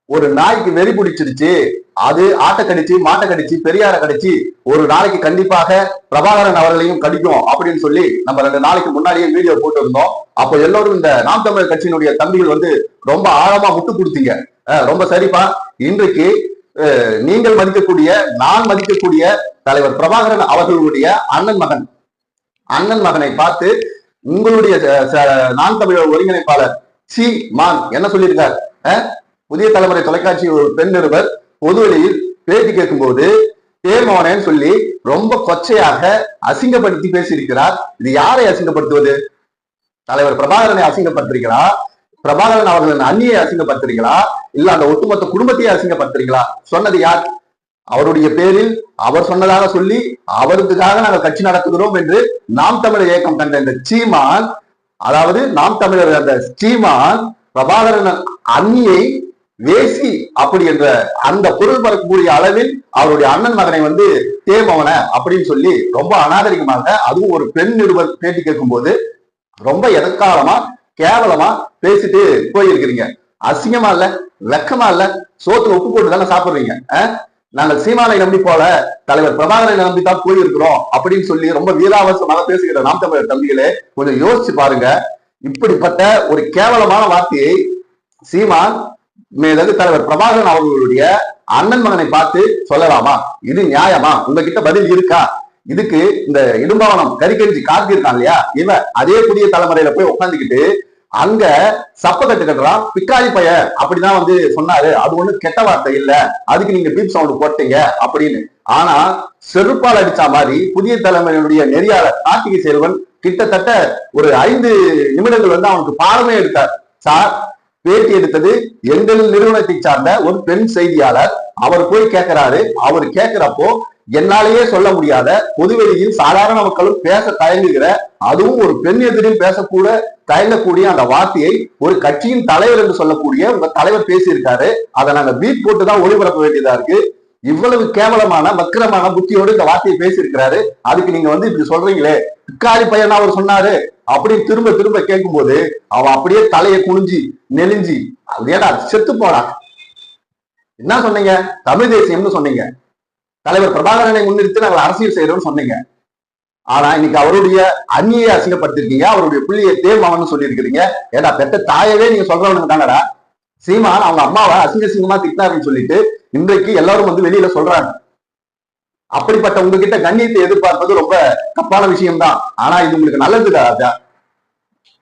ஒரு நாய்க்கு வெறி பிடிச்சிருச்சு, அது ஆட்டை கடிச்சு மாட்டை கடிச்சு பெரியார கடிச்சு ஒரு நாளைக்கு கண்டிப்பாக பிரபாகரன் அவர்களையும் கடிக்கும் அப்படின்னு சொல்லி நம்ம 2 நாளைக்கு முன்னாடியே வீடியோ போட்டு இருந்தோம். அப்போ எல்லோரும் இந்த நாம் தமிழர் கட்சியினுடைய தம்பிகள் வந்து ரொம்ப ஆழமா முட்டு கொடுத்தீங்க. ரொம்ப சரிப்பா. இன்றைக்கு நீங்கள் மதிக்கக்கூடிய நான் மதிக்கக்கூடிய தலைவர் பிரபாகரன் அவர்களுடைய அண்ணன் மகனை பார்த்து உங்களுடைய நான் தமிழர் ஒருங்கிணைப்பாளர் சி மான் என்ன சொல்லியிருக்கார்? புதிய தலைமுறை தொலைக்காட்சி ஒரு பெண் நிருபர் பொதுவெளியில் பேட்டி கேட்கும் போது தேர்மவனேன்னு சொல்லி ரொம்ப கொச்சையாக அசிங்கப்படுத்தி பேசியிருக்கிறார். இது யாரை அசிங்கப்படுத்துவது? தலைவர் பிரபாகரனை அசிங்கப்படுத்துறீங்களா? பிரபாகரன் அவர்களின் அண்ணியை அசிங்கப்படுத்துறீங்களா? இல்ல அந்த ஒட்டுமொத்த குடும்பத்தையே அசிங்கப்படுத்துறீங்களா? சொன்னது யார்? அவருடைய பேரில் அவர் சொன்னதாக சொல்லி அவருக்காக நாங்கள் கட்சி நடத்துகிறோம் என்று நாம் தமிழர் இயக்கம் கண்ட இந்த சீமான், அதாவது நாம் தமிழர் அந்த சீமான் பிரபாகரன் அண்ணியை வேசி அப்படி என்ற அந்த பொருள் பரப்பக்கூடிய அளவில் அவருடைய அண்ணன் மகனை வந்து தேமவன அப்படின்னு சொல்லி ரொம்ப அநாகரிகமாக, அதுவும் ஒரு பெண் நிருபர் பேட்டி கேட்கும் போது ரொம்ப எதற்காலமா கேவலமா பேசிட்டு போயிருக்கிறீங்க. அசிங்கமா இல்ல? வெக்கமா இல்ல? சோத்துல உப்பு போட்டு தானே சாப்பிடுறீங்க. நாங்கள் சீமானை நம்பி போல தலைவர் பிரபாகரனை நம்பித்தான் போயிருக்கிறோம் அப்படின்னு சொல்லி ரொம்ப வீராவசமாக பேசுகிற நாம் தமிழர் தம்பிகளே, கொஞ்சம் யோசிச்சு பாருங்க. இப்படிப்பட்ட ஒரு கேவலமான வார்த்தையை சீமான் மேலது தலைவர் பிரபாகரன் அவர்களுடைய அண்ணன் மகனை பார்த்து சொல்லலாமா? இது நியாயமா? உங்ககிட்ட பதில் இருக்கா? இதுக்கு இந்த இடும்பாவனம் கறிக்கஞ்சி கார்த்தி இருக்கான் இல்லையா, இவன் அதே புதிய தலைமுறையில போய் உட்காந்துக்கிட்டு அங்க சப்ப கட்டு கட்டுறான். பிக்காளி பைய அப்படிதான் வந்து சொன்னாரு, அது ஒண்ணு கெட்ட வார்த்தை இல்ல, அதுக்கு நீங்க பீப் சவுண்ட் போட்டீங்க அப்படின்னு. ஆனா செருப்பால் அடிச்சா மாதிரி புதிய தலைமுறையினுடைய நெறியாளர் கார்த்திகை செல்வன் கிட்டத்தட்ட ஒரு 5 நிமிடங்கள் வந்து அவனுக்கு பாடமே எடுத்தார். சார், பேட்டி எடுத்தது எங்கள் நிறுவனத்தை சார்ந்த ஒரு பெண் செய்தியாளர். அவர் போய் கேட்கிறாரு. அவர் கேட்கிறப்போ என்னாலேயே சொல்ல முடியாத பொதுவெளியில் சாதாரண மக்களும் பேச தயங்குகிற, அதுவும் ஒரு பெண் எதிரில் பேசக்கூட தயங்கக்கூடிய அந்த வார்த்தையை ஒரு கட்சியின் தலைவர் என்று சொல்லக்கூடிய உங்க தலைவர் பேசியிருக்காரு. அதை நாங்க பீட் போட்டுதான் ஒளிபரப்ப வேண்டியதா இருக்கு. இவ்வளவு கேவலமான வக்கிரமான புத்தியோடு இந்த வார்த்தையை பேசியிருக்கிறாரு. அதுக்கு நீங்க வந்து இப்படி சொல்றீங்களே, பிக்காளி பையனா அவர் சொன்னாரு அப்படின்னு திரும்ப திரும்ப கேட்கும் போது அவன் அப்படியே தலையை குனிஞ்சி நெலிஞ்சி, ஏடா செத்து போடா, என்ன சொன்னீங்க? தமிழ் தேசியம்னு சொன்னீங்க. தலைவர் பிரபாகரனை முன்னிறுத்தி நாங்கள் அரசியல் செய்யறோம்னு சொன்னீங்க. ஆனா இன்னைக்கு அவருடைய அந்நியை அசிங்கப்படுத்திருக்கீங்க, அவருடைய பிள்ளையை தேர்மாவன்னு சொல்லி இருக்கிறீங்க. ஏடா பெற்ற தாயவே நீங்க சொல்றவனுக்கு தானடா. சீமான் அவங்க அம்மாவை அசிங்கமா திட்டினாருன்னு சொல்லிட்டு இன்றைக்கு எல்லாரும் வந்து வெளியில சொல்றாங்க. அப்படிப்பட்ட உங்ககிட்ட கண்ணியத்தை எதிர்பார்ப்பது ரொம்ப தப்பான விஷயம்தான். ஆனா இது உங்களுக்கு நல்லதுடா.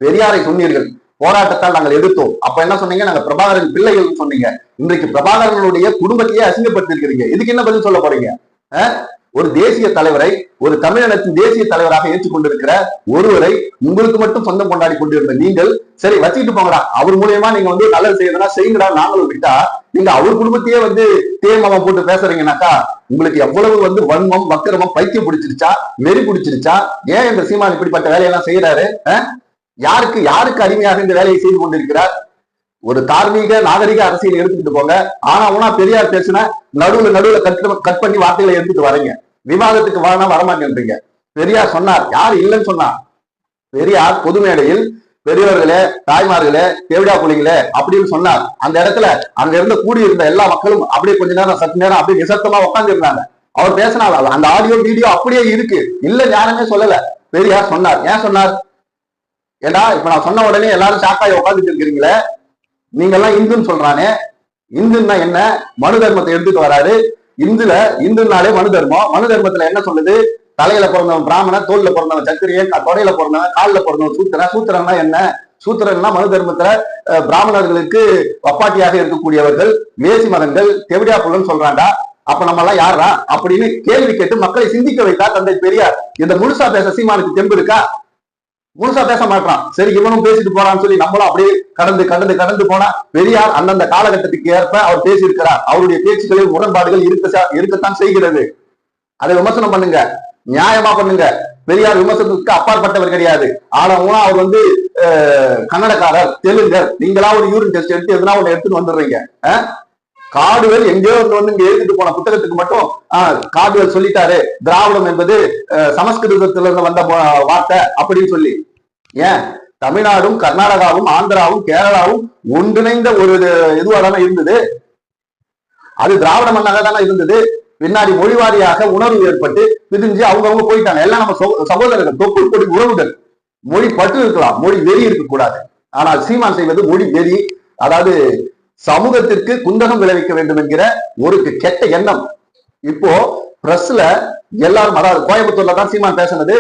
பெரியாரை சொன்னீர்கள், போராட்டத்தால் நாங்கள் எதிர்த்தோம். அப்ப என்ன சொன்னீங்க? நாங்க பிரபாகரன் பிள்ளைகள் சொன்னீங்க. இன்றைக்கு பிரபாகரனுடைய குடும்பத்தையே அசிங்கப்படுத்திருக்கிறீங்க. இதுக்கு என்ன பதில் சொல்ல போறீங்க? ஒரு தேசிய தலைவரை, ஒரு தமிழினத்தின் தேசிய தலைவராக ஏற்றுக்கொண்டிருக்கிற ஒருவரை உங்களுக்கு மட்டும் சொந்தம் கொண்டாடி கொண்டிருந்த நீங்கள், சரி வச்சுக்கிட்டு போங்கடா, அவர் மூலியமா நீங்க வந்து நல்லது செய்யறதுனா செய்யுங்கடா நாங்களும் விட்டா, நீங்க அவர் குடும்பத்தையே வந்து தேர்மாவை போட்டு பேசுறீங்கன்னாக்கா உங்களுக்கு எவ்வளவு வந்து வன்மம் வக்கிரமம் பைத்தியம் பிடிச்சிருச்சா, வெறி பிடிச்சிருச்சா? ஏன் இந்த சீமான் இப்படிப்பட்ட வேலையெல்லாம் செய்யறாரு? யாருக்கு அடிமையாக இந்த வேலையை செய்து கொண்டிருக்கிறார்? ஒரு தார்மீக நாகரிக அரசியல் எடுத்துக்கிட்டு போங்க. ஆனா உனா பெரியார் பேசுனா நடுவுல கட் பண்ணி வார்த்தைகளை எடுத்துட்டு வரீங்க. விவாதத்துக்கு வரமாட்டேன்றீங்க. பெரியார் சொன்னார், யார் இல்லைன்னு சொன்னார்? பெரியார் பொது மேடையில் பெரியவர்களே, தாய்மார்களே, தேவிடா புள்ளிங்களே அப்படின்னு சொன்னார். அந்த இடத்துல அங்க இருந்து கூடியிருந்த எல்லா மக்களும் அப்படியே கொஞ்ச நேரம் சற்று நேரம் அப்படியே நிசப்தமா உட்கார்ந்து இருந்தாங்க. அவர் பேசினார். அந்த ஆடியோ வீடியோ அப்படியே இருக்கு. இல்ல யாருமே சொல்லல. பெரியார் சொன்னார். ஏன் சொன்னார்? ஏண்டா இப்ப நான் சொன்ன உடனே எல்லாரும் ஷாக்காய் உட்காந்துட்டு இருக்கிறீங்களே, நீங்க எல்லாம் இந்துன்னு சொல்றானே, இந்துன்னா என்ன? மனு தர்மத்தை எடுத்துட்டு வராரு. இந்துனாலே மனு தர்மம். மனு தர்மத்துல என்ன சொல்லுது? தலையில பிறந்தவன் பிராமணன், தோல்ல பிறந்தவன் சத்திரியன், தொடையில பிறந்தவன், காலில் பிறந்தவன் சூத்திரன். சூத்திரன்னா என்ன? சூத்திரன்னா மனு தர்மத்துல பிராமணர்களுக்கு வப்பாட்டியாக இருக்கக்கூடியவர்கள், வேசி மதங்கள், தெவிடியா புள்ளன்னு சொல்றாண்டா. அப்ப நம்ம எல்லாம் யாரா அப்படின்னு கேள்வி கேட்டு மக்களை சிந்திக்க வைத்தா தந்தை பெரியார். இந்த முழுசா பேச சீமானுக்கு தெம்பு இருக்கா? முழுசா பேச மாட்டான். சரி இவனும் பேசிட்டு போறான்னு சொல்லி நம்மளும் அப்படியே கடந்து போனா, பெரியார் அந்தந்த காலகட்டத்துக்கு ஏற்ப அவர் பேசியிருக்கிறார். அவருடைய பேச்சுக்களில் முரண்பாடுகள் இருக்கத்தான் செய்கிறது. அதை விமர்சனம் பண்ணுங்க, நியாயமா பண்ணுங்க. பெரியார் விமர்சனத்துக்கு அப்பாற்பட்டவர் கிடையாது. ஆனா அவர் வந்து கன்னடக்காரர், தெலுங்கர். நீங்களா ஒரு யூரின் டெஸ்ட் எடுத்து எதுனா ஒண்ணு எடுத்துட்டு வந்துடுறீங்க. காடுகள் எங்கேயோ வந்து இங்க எழுதிட்டு போன புத்தகத்துக்கு மட்டும் காடுகள் சொல்லிட்டாரு திராவிடம் என்பது சமஸ்கிருதத்துல இருந்து வந்த வார்த்தை அப்படின்னு சொல்லி. ஏன் தமிழ்நாடும் கர்நாடகாவும் ஆந்திராவும் கேரளாவும் ஒன்றிணைந்த ஒரு இதுவா தானே இருந்தது. அது திராவிட மண்ணாக தானே இருந்தது. பின்னாடி மொழிவாரியாக உணர்வு ஏற்பட்டு பிரிஞ்சு அவங்கவுங்க போயிட்டாங்க. எல்லாம் நம்ம சகோதரர்கள், தொப்புள் கொடி உறவுகள். மொழி பற்று இருக்கலாம், மொழி வெறி இருக்கக்கூடாது. ஆனால் சீமான் செய்வது மொழி வெறி, அதாவது சமூகத்திற்கு குந்தகம் விளைவிக்க வேண்டும் என்கிற ஒரு கெட்ட எண்ணம். இப்போ பிரஸ்ல எல்லாரும், அதாவது கோயம்புத்தூர்ல தான் சீமான் பேசினது,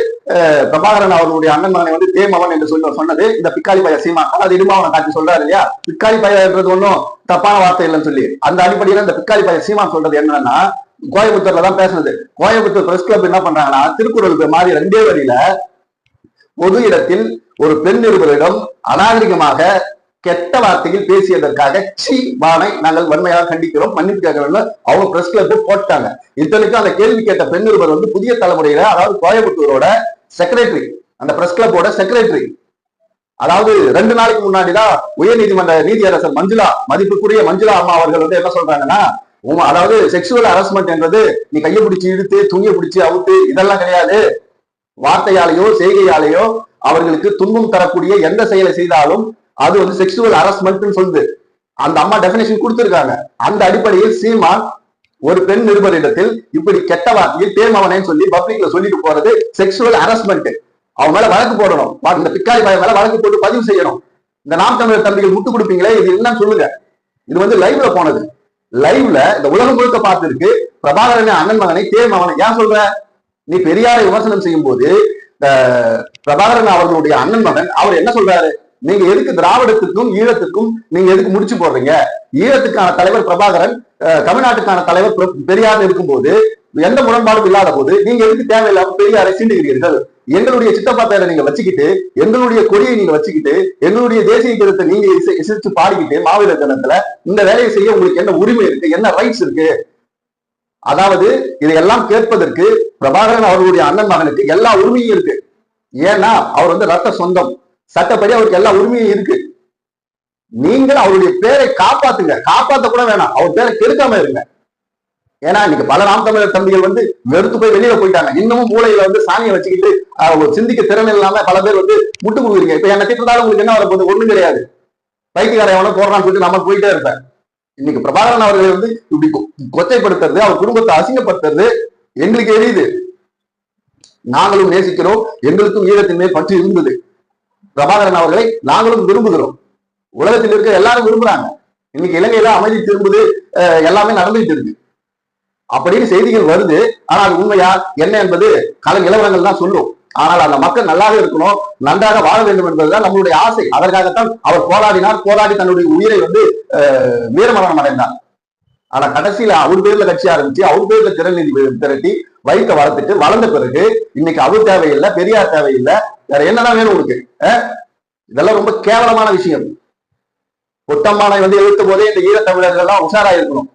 பிரபாகரன் அவர்களுடைய அண்ணன் மகனை வந்து தேமவன் என்று சொன்னது இந்த பிக்காளி பைய சீமான். அதாவது இடுமாவனை காட்சி சொல்றாரு இல்லையா, பிக்காளி பையன்றது ஒன்றும் தப்பான வார்த்தை இல்லைன்னு சொல்லி, அந்த அடிப்படையில இந்த பிக்காளி பைய சீமான் சொல்றது என்னன்னா, கோயம்புத்தூர்ல தான் பேசுனது. கோயம்புத்தூர் பிரஸ் கிளப் என்ன பண்றாங்கன்னா, திருக்குறள் மாதிரி 2 வரியில பொது இடத்தில் ஒரு பெண் நிருபரிடம் அநாகரிகமாக கெட்ட வார்த்தையில் பேசியதற்காக பானை நாங்கள் வன்மையாக கண்டிக்கிறோம், மன்னிப்பு கேட்கிறோம் அவங்க பிரஸ் கிளப் போட்டாங்க. இத்தனைக்கும் அந்த கேள்வி கேட்ட பெண் நிருபர் வந்து புதிய தலைமுறையில, அதாவது கோயம்புத்தூரோட செக்ரட்டரி, அந்த பிரஸ் கிளப்போட செக்ரட்டரி. அதாவது 2 நாளைக்கு முன்னாடிதான் உயர்நீதிமன்ற நீதியரசர் மஞ்சுளா, மதிப்புக்குரிய மஞ்சுளா அம்மா அவர்கள் வந்து என்ன சொல்றாங்கன்னா, அதாவது செக்ஷுவல் ஹராஸ்மெண்ட் என்றது நீ கையை பிடிச்சி இழுத்து துணியை பிடிச்சி அவுத்து இதெல்லாம் கிடையாது. வார்த்தையாலேயோ செய்கையாலேயோ அவர்களுக்கு துன்பம் தரக்கூடிய எந்த செயலை செய்தாலும் அது வந்து செக்ஷுவல் ஹராஸ்மெண்ட் சொல்லுது. அந்த அம்மா டெபினேஷன் கொடுத்திருக்காங்க. அந்த அடிப்படையில் சீமான் ஒரு பெண் நிருபரிடத்தில் இப்படி கெட்ட வார்த்தையில் தேமவனேன்னு சொல்லி பப்ளிக்ல சொல்லிட்டு போறது செக்ஷுவல் ஹராஸ்மெண்ட். அவன் மேல வழக்கு போடணும், இந்த பிக்காளி பையன் மேல வழக்கு போட்டு பதிவு செய்யணும். இந்த நாம் தமிழர் தம்பிகள் முட்டு கொடுப்பீங்களே, இது என்னன்னு சொல்லுங்க. இது வந்து லைவ்ல போனது. லைவ்ல இந்த உலகம் முழுக்க பார்த்திருக்கு. பிரபாகரன் அண்ணன் மகனை தேமவனை ஏன் சொல்ற? நீ பெரியாரை விமர்சனம் செய்யும் போது பிரபாகரன் அவர்களுடைய அண்ணன் மகன் அவர் என்ன சொல்றாரு? நீங்க எதுக்கு திராவிடத்துக்கும் ஈழத்துக்கும் நீங்க எதுக்கு முடிச்சு போடுறீங்க? ஈழத்துக்கான தலைவர் பிரபாகரன், தமிழ்நாட்டுக்கான தலைவர் பெரியார் இருக்கும்போது எந்த முரண்பாடும் இல்லாத போது நீங்க எதுக்கு தேவையில்லாம பெரியாரை சீண்டுகிறீர்கள்? எங்களுடைய சித்தப்பா பேரை நீங்க வச்சுக்கிட்டு, எங்களுடைய கொடியை நீங்க வச்சுக்கிட்டு, எங்களுடைய தேசிய கீதத்தை நீங்க இசைச்சு பாடிக்கிட்டு மாவீரர் தினத்துல இந்த வேலையை செய்ய உங்களுக்கு என்ன உரிமை இருக்கு? என்ன ரைட்ஸ் இருக்கு? அதாவது இதையெல்லாம் கேட்பதற்கு பிரபாகரன் அவர்களுடைய அண்ணன் மகனுக்கு எல்லா உரிமையும் இருக்கு. ஏன்னா அவர் வந்து ரத்த சொந்தம், சட்டப்படி அவருக்கு எல்லா உரிமையும் இருக்கு. நீங்கள் அவருடைய பேரை காப்பாத்துங்க, காப்பாத்த கூட வேணாம், அவர் பேரை கெடுக்காம இருங்க. ஏன்னா இன்னைக்கு பல நாம் தமிழர் தம்பிகள் வந்து வெறுத்து போய் வெளியில போயிட்டாங்க. இன்னமும் மூளையில வந்து சாணியை வச்சுக்கிட்டு சிந்திக்க திறன் இல்லாம பல பேர் வந்து முட்டு கொடுக்குறீங்க. இப்ப என்ன திட்டத்தாலும் உங்களுக்கு என்ன வரப்போகுது? ஒண்ணும் கிடையாது. பைத்தியக்காரன் எவனோ போடுறான்னு சொல்லிட்டு நம்ம போயிட்டே இருப்பேன். இன்னைக்கு பிரபாகரன் அவர்களை வந்து இப்படி கொச்சைப்படுத்துறது, அவர் குடும்பத்தை அசிங்கப்படுத்துறது எங்களுக்கு எரியுது. நாங்களும் நேசிக்கிறோம், எங்களுக்கும் ஈழத்தின் மேல் பற்று இருந்தது. பிரபாகரன் அவர்களை நாங்களும் விரும்புகிறோம், உலகத்தில் இருக்க எல்லாரும் விரும்புறாங்க. இன்னைக்கு இலங்கையில அமைதி திரும்புது, எல்லாமே நடந்துகிட்டு இருக்கு அப்படின்னு செய்திகள் வருது. ஆனால் அது உண்மையா என்ன என்பது கள நிலவரங்கள் தான் சொல்லும். ஆனால் அந்த மக்கள் நல்லாக இருக்கணும், நன்றாக வாழ வேண்டும் என்பதுதான் நம்மளுடைய ஆசை. அதற்காகத்தான் அவர் போராடினார், போராடி தன்னுடைய உயிரை வந்து வீரமரணம் அடைந்தார். ஆனா கடைசியில அவர் பேர்ல கட்சி ஆரம்பிச்சு, அவர் பேர்ல திறநிதி திரட்டி வைக்க வளர்த்துட்டு வளர்ந்த பிறகு இன்னைக்கு அவர் தேவையில்லை, பெரியார் தேவையில்லை, வேற என்னதான் வேணும் உங்களுக்கு? இதெல்லாம் ரொம்ப கேவலமான விஷயம். பொட்டம்மானை வந்து எழுத்த போதே இந்த ஈழத்தமிழர்கள் எல்லாம் உஷாரா இருக்கணும்.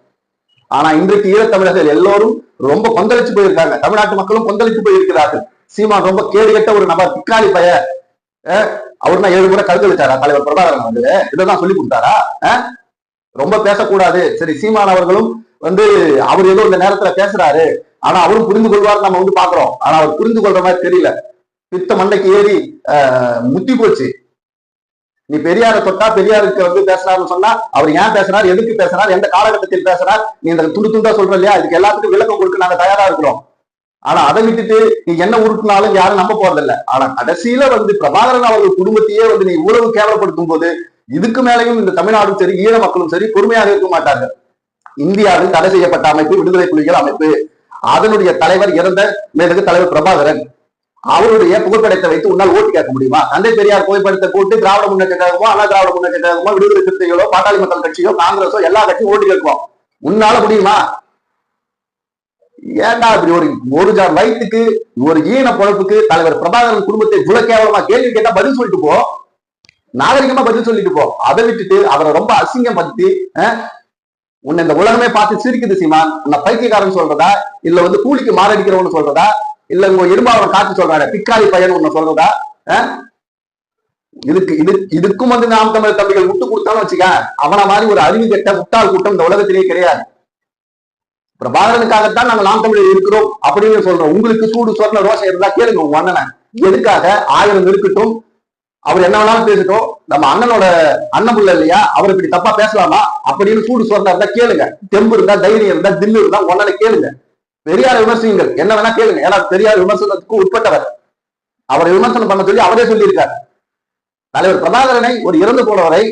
ஆனா இன்றைக்கு ஈழத்தமிழர்கள் எல்லோரும் ரொம்ப கொந்தளிச்சு போயிருக்காங்க. தமிழ்நாட்டு மக்களும் கொந்தளிச்சு போயிருக்கிறார்கள். சீமான் ரொம்ப கேடு கட்ட ஒரு நபர், பிக்காளி பைய. அவருனா 7 முறை கருத்தளிச்சாரா தலைவர் பிரபாகரன் வந்து? இதான் சொல்லி கொடுத்தாரா? ரொம்ப பேசக்கூடாது. சரி, சீமான் அவர்களும் வந்து அவர் ஏதோ இந்த நேரத்துல பேசுறாரு, ஆனா அவரும் புரிந்து கொள்வார் நம்ம வந்து பாக்குறோம். ஆனா அவர் புரிந்து கொள்ற மாதிரி தெரியல. பித்த மண்டைக்கு ஏறி முத்தி போச்சு. நீ பெரியாரை தொட்டா பெரியாருக்கு வந்து பேசுறாருன்னு சொன்னா அவர் ஏன் பேசுறாரு, எதுக்கு பேசுறாரு, எந்த காலகட்டத்தில் பேசுறார், நீ இந்த துண்டா சொல்ற இல்லையா? இதுக்கு எல்லாத்துக்கும் விளக்கம் கொடுக்க நாங்க தயாரா இருக்கிறோம். ஆனா அதை விட்டுட்டு நீ என்ன உருட்டினாலும் யாரும் நம்ப போறதில்லை. ஆனா கடைசியில வந்து பிரபாகரன் அவர்கள் குடும்பத்தையே வந்து நீ இவ்வளவு கேவலப்படுத்தும் போது இதுக்கு மேலையும் இந்த தமிழ்நாடும் சரி, ஈழ மக்களும் சரி பொறுமையாக இருக்க மாட்டார்கள். இந்தியாவில் தடை செய்யப்பட்ட அமைப்பு விடுதலை புலிகள் அமைப்பு, அதனுடைய தலைவர் இறந்த மேலகு தலைவர் பிரபாகரன், அவருடைய புகைப்படத்தை வைத்து உன்னால் ஓட்டு கேட்க முடியுமா? தந்தை பெரியார் புகைப்படத்தை போட்டு திராவிட முன்னேற்ற கழகமோ, அண்ணா திராவிட முன்னேற்ற கழகமோ, விடுதலை சிறுத்தைகளோ, பாட்டாளி மக்கள் கட்சியோ, காங்கிரஸோ எல்லா கட்சியும் ஓட்டு கேட்கும். உன்னால முடியுமா? ஏன்டா இப்படி ஒரு ஜார் வயிற்றுக்கு ஒரு ஈன பொழப்புக்கு தலைவர் பிரபாகரன் குடும்பத்தை இவ்வளவு கேவலமா கேள்வி கேட்டா பதில் சொல்லிட்டு போ, நாகரிகமா பதில் சொல்லிட்டு போ. அதை விட்டுட்டு அவரை ரொம்ப அசிங்கம் பத்தி உன்னை இந்த உலகமே பார்த்து சிரிக்குது சீமான். உன்னை பைத்தியக்காரன் சொல்றதா, இல்ல வந்து கூலிக்கு மாரடிக்கிறவன்னு சொல்றதா, இல்ல உங்க இரும்பாவன் காத்து சொல்றாரு பிக்காளி பையன் உன்னை சொல்றதா? இதுக்கும் வந்து நாம் தமிழ் தம்பிகள் முட்டு கொடுத்தாலும் வச்சுக்க, அவன மாதிரி ஒரு அறிவு கெட்ட முட்டாள் கூட்டம் இந்த உலகத்திலேயே கிடையாது. பிரபாகரனுக்காகத்தான் நாங்க நாம் தமிழர் இருக்கிறோம் அப்படின்னு சொல்றோம். உங்களுக்கு சூடு சொன்ன ரோஷம் இருந்தா கேளுங்க உங்க அண்ணனை. எதுக்காக 1000 இருக்கட்டும், அவர் என்ன வேணாலும் பேசிட்டோம், நம்ம அண்ணனோட அண்ணன் புள்ள இல்லையா, அவர் இப்படி தப்பா பேசலாமா அப்படின்னு சூடு சொன்னா இருந்தா கேளுங்க, தெம்பு இருந்தா தைரியம் இருந்தா தில்லு இருந்தா ஒன்னால கேளுங்க. பெரியார விமர்சிங்கள், என்ன வேணா கேளுங்க. ஏன்னா பெரியார் விமர்சனத்துக்கு உட்பட்டவர், அவரை விமர்சனம் பண்ண சொல்லி அவரே சொல்லியிருக்காரு. தலைவர் பிரபாகரனை, ஒரு இறந்து போனவரை,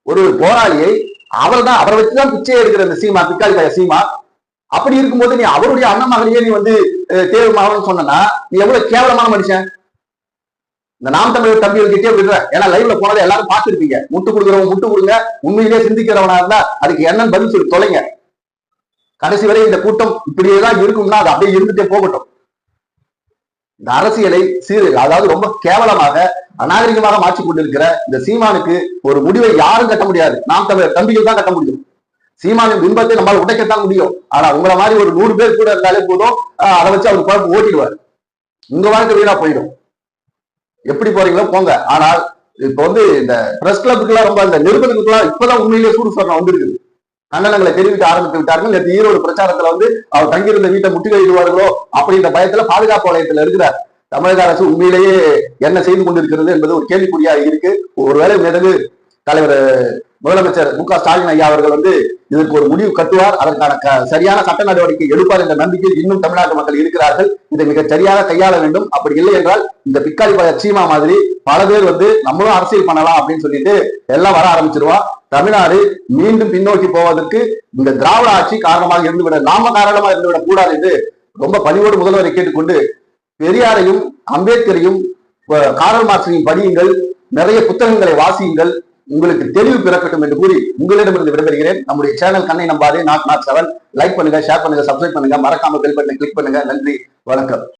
ஒரு போராளியை, அவர் தான் அவரை வச்சுதான் பிச்சை எடுக்கிற இந்த சீமா, பிக்காளி பைய சீமா. அப்படி இருக்கும்போது நீ அவருடைய அண்ணன் மகளையே நீ வந்து தேர்வு மாவன்னு சொன்னா நீ எவ்வளவு கேவலமான மனுஷன். இந்த நாம் தமிழர் தம்பிகள் கிட்டே விடுற, ஏன்னா லைவ்ல போனதை எல்லாரும் பார்த்துருப்பீங்க. முட்டு கொடுக்குறவங்க முட்டு கொடுங்க, உண்மையிலேயே சிந்திக்கிறவனா இருந்தா அதுக்கு என்னன்னு பதில் சொல்லி தொலைங்க. கடைசி வரை இந்த கூட்டம் இப்படியேதான் இருக்கும்னா அது அப்படியே இருந்துட்டே போகட்டும். இந்த அரசியலை அதாவது ரொம்ப கேவலமாக அநாகரிகமாக மாற்றி கொண்டிருக்கிற இந்த சீமானுக்கு ஒரு முடிவை யாரும் கட்ட முடியாது. நாம் தமிழர் தம்பிகள் தான் கட்ட முடியும். சீமானின் பிம்பத்தை நம்மளால உடைக்கத்தான் முடியும். ஆனா உங்களை மாதிரி ஒரு 100 பேர் கூட இருந்தாலே போதும், அதை வச்சு அவர் குழப்பம் ஓட்டிடுவார். உங்க வாழ்க்கை வீணா போயிடும். எப்படி போறீங்களோ போங்க. ஆனால் இப்ப வந்து இந்த பிரஸ் கிளப்புக்கு எல்லாம் ரொம்ப இந்த நிருபர்களுக்கு எல்லாம் இப்பதான் உண்மையிலேயே சூடு சொன்ன வந்திருக்குது. கண்டனங்களை தெரிவிக்க ஆரம்பித்து விட்டார்கள். நேற்று ஈரோடு பிரச்சாரத்துல வந்து அவர் தங்கியிருந்த வீட்டை முற்றுகையிடுவார்களோ அப்படின்ற பயத்துல பாதுகாப்பு வலயத்துல இருக்கிறார். தமிழக அரசு உண்மையிலேயே என்ன செய்து கொண்டிருக்கிறது என்பது ஒரு கேள்விக்குறியாக இருக்கு. ஒருவேளை மிதகு தலைவர் முதலமைச்சர் மு க ஸ்டாலின் ஐயா அவர்கள் வந்து இதற்கு ஒரு முடிவு கட்டுவார், அதற்கான சரியான சட்ட நடவடிக்கை எடுப்பார் என்ற நம்பிக்கை இன்னும் தமிழ்நாட்டு மக்கள் இருக்கிறார்கள். இதை மிக சரியாக கையாள வேண்டும். அப்படி இல்லை என்றால் இந்த பிக்காளி பய சீமா மாதிரி பல பேர் வந்து நம்மளும் அரசியல் பண்ணலாம் அப்படின்னு சொல்லிட்டு எல்லாம் வர ஆரம்பிச்சிருவா. தமிழ்நாடு மீண்டும் பின்னோக்கி போவதற்கு இந்த திராவிட ஆட்சி காரணமாக இருந்துவிட, நாம காரணமாக இருந்துவிடக் கூடாது என்று ரொம்ப பணிவோடு முதல்வரை கேட்டுக்கொண்டு, பெரியாரையும் அம்பேத்கரையும் காரல் மார்க்ஸையும் படியுங்கள், நிறைய புத்தகங்களை வாசியுங்கள், உங்களுக்கு தெளிவு பிறக்கட்டும் என்று கூறி உங்களிடமிருந்து விடைபெறுகிறேன். நம்முடைய சேனல் கண்ணை நம்பாதே, நாட் 7 லைக் பண்ணுங்க, ஷேர் பண்ணுங்க, சப்ஸ்கிரைப் பண்ணுங்க, மறக்காம பெல் பட்டனை கிளிக் பண்ணுங்க. நன்றி, வணக்கம்.